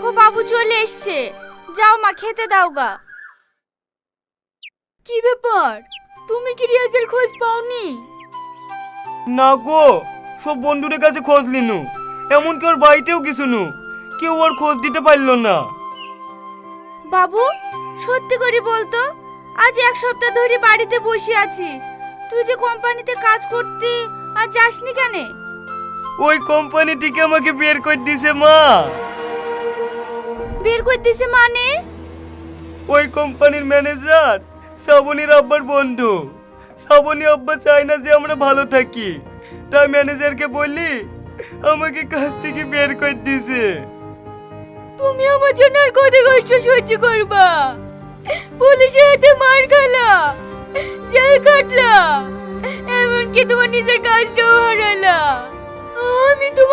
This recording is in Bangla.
দেখো বাবু চলে এসছে, যাও মা খেতে দাও গা। কি ব্যাপার, তুমি কি রিয়াজের খোঁজ পাওনি? না গো, সব বন্ধুদের কাছে খোঁজ নিনু, এমনকি ওর বাড়িতেও কিছু নু, কেউ ওর খোঁজ দিতে পারলো না। বাবু সত্যি করে বলতো, আজ এক সপ্তাহ ধরে বাড়িতে বসে আছিস, তুই যে কোম্পানিতে কাজ করতি আর যাসনি কেন? ওই কোম্পানি থেকে আমাকে বের করে দিছে মা। বের করে দিছে মানে? ওই কোম্পানির ম্যানেজার শ্রাবণীর আব্বার বন্ধু। শ্রাবণী আব্বা চায় না যে আমরা ভালো থাকি, তাই ম্যানেজারকে বললি আমাকে কাজ থেকে বের করে দিছে। তুমি আমার জন্য আর কত কষ্ট সহ্য করবা? পুলিশের হাতে মার খালা, জেল কাটলা, এমনকি তোমার নিজের কাজটাও হারালা। আমি তোমার